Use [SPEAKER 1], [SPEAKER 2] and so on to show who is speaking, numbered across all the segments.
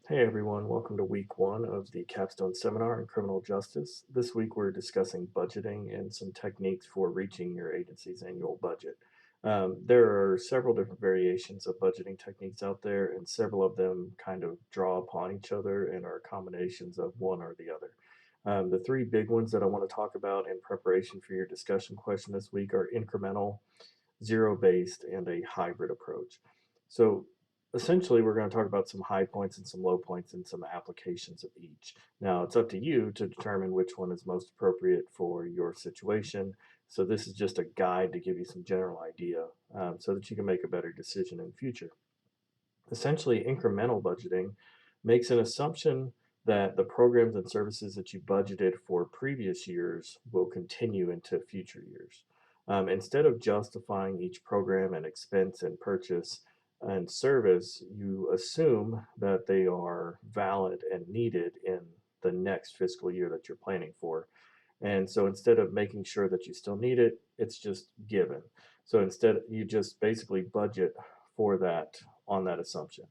[SPEAKER 1] Hey everyone, welcome to week one of the Capstone Seminar in Criminal Justice. This week we're discussing budgeting and some techniques for reaching your agency's annual budget. There are several different variations of budgeting techniques out there, and several of them kind of draw upon each other and are combinations of one or the other. The three big ones that I want to talk about in preparation for your discussion question this week are incremental, zero-based, and a hybrid approach. So essentially, we're going to talk about some high points and some low points and some applications of each. Now, it's up to you to determine which one is most appropriate for your situation. So this is just a guide to give you some general idea so that you can make a better decision in the future. Essentially, incremental budgeting makes an assumption that the programs and services that you budgeted for previous years will continue into future years. Instead of justifying each program and expense and purchase and service, you assume that they are valid and needed in the next fiscal year that you're planning for. And so instead of making sure that you still need it, it's just given. So instead, you just basically budget for that on that assumption.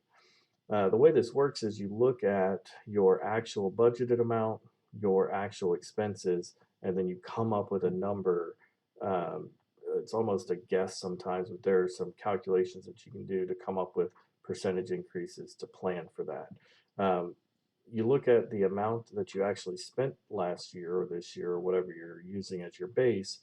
[SPEAKER 1] The way this works is you look at your actual budgeted amount, your actual expenses, and then you come up with a number. Um, it's almost a guess sometimes, but there are some calculations that you can do to come up with percentage increases to plan for that. You look at the amount that you actually spent last year or this year or whatever you're using as your base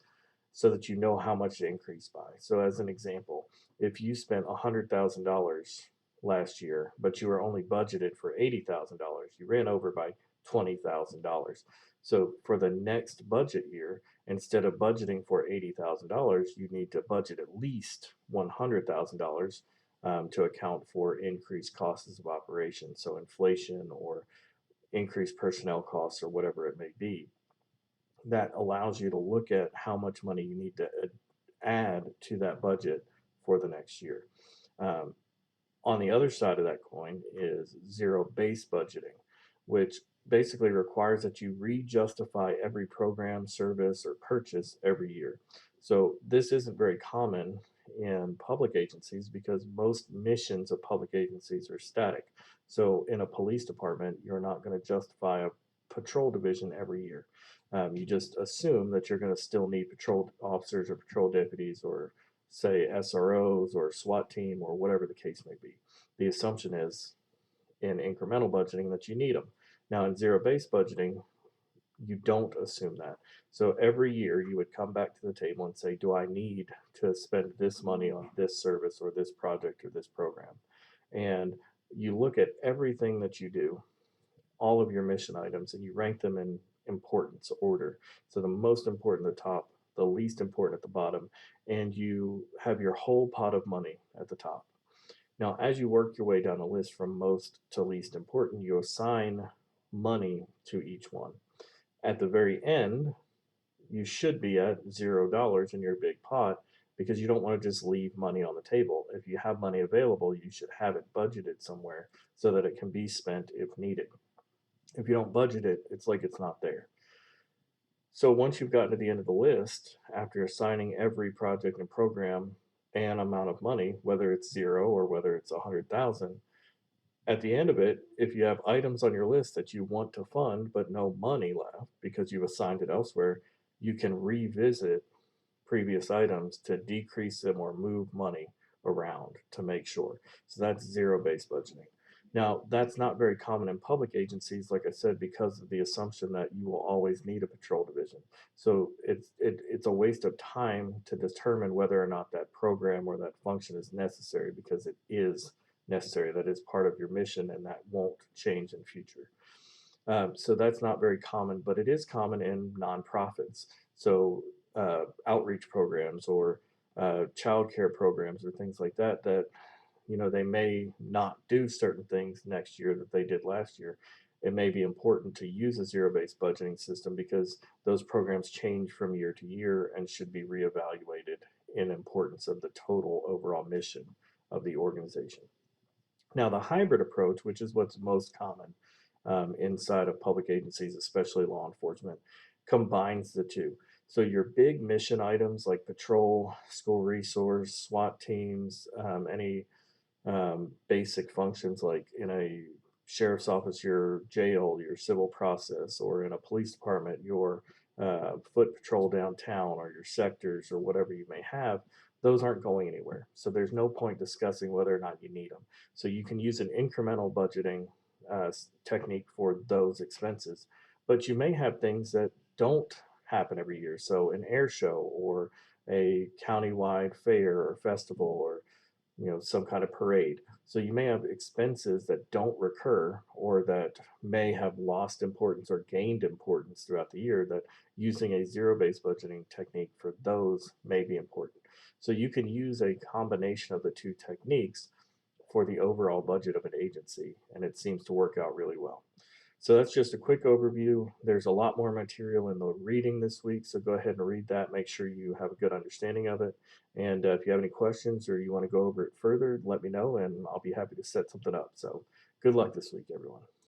[SPEAKER 1] so that you know how much to increase by. So, as an example, if you spent $100,000 last year, but you were only budgeted for $80,000, you ran over by $20,000. So, for the next budget year, instead of budgeting for $80,000, you need to budget at least $100,000 to account for increased costs of operation, so inflation or increased personnel costs or whatever it may be. That allows you to look at how much money you need to add to that budget for the next year. Um, on the other side of that coin is zero based budgeting, which basically requires that you re-justify every program, service, or purchase every year. So this isn't very common in public agencies because most missions of public agencies are static. So in a police department, you're not going to justify a patrol division every year. You just assume that you're going to still need patrol officers or patrol deputies or say SROs or SWAT team or whatever the case may be. The assumption is in incremental budgeting that you need them. Now, in zero based budgeting, you don't assume that. So every year you would come back to the table and say, do I need to spend this money on this service or this project or this program? And you look at everything that you do, all of your mission items, and you rank them in importance order. So the most important at the top, the least important at the bottom, and you have your whole pot of money at the top. Now, as you work your way down the list from most to least important, you assign money to each one. At the very end, you should be at $0 in your big pot because you don't want to just leave money on the table. If you have money available, you should have it budgeted somewhere so that it can be spent if needed. If you don't budget it, it's like it's not there. So once you've gotten to the end of the list, after assigning every project and program an amount of money, whether it's zero or whether it's 100,000, at the end of it, if you have items on your list that you want to fund but no money left because you've assigned it elsewhere, you can revisit previous items to decrease them or move money around to make sure. So that's zero-based budgeting. Now, that's not very common in public agencies, like I said, because of the assumption that you will always need a patrol division. So it's a waste of time to determine whether or not that program or that function is necessary because it is necessary. That is part of your mission, and that won't change in future. So that's not very common, but it is common in nonprofits. So outreach programs or child care programs or things like that, that they may not do certain things next year that they did last year. It may be important to use a zero-based budgeting system because those programs change from year to year and should be reevaluated in importance of the total overall mission of the organization. Now, the hybrid approach, which is what's most common inside of public agencies, especially law enforcement, combines the two. So your big mission items like patrol, school resource, SWAT teams, any basic functions like in a sheriff's office, your jail, your civil process, or in a police department, your foot patrol downtown, or your sectors, or whatever you may have, those aren't going anywhere. So there's no point discussing whether or not you need them. So you can use an incremental budgeting technique for those expenses. But you may have things that don't happen every year. So an air show or a countywide fair or festival or some kind of parade. So you may have expenses that don't recur or that may have lost importance or gained importance throughout the year, that using a zero-based budgeting technique for those may be important. So you can use a combination of the two techniques for the overall budget of an agency, and it seems to work out really well. So that's just a quick overview. There's a lot more material in the reading this week, so go ahead and read that. Make sure you have a good understanding of it. And if you have any questions or you want to go over it further, let me know, and I'll be happy to set something up. So good luck this week, everyone.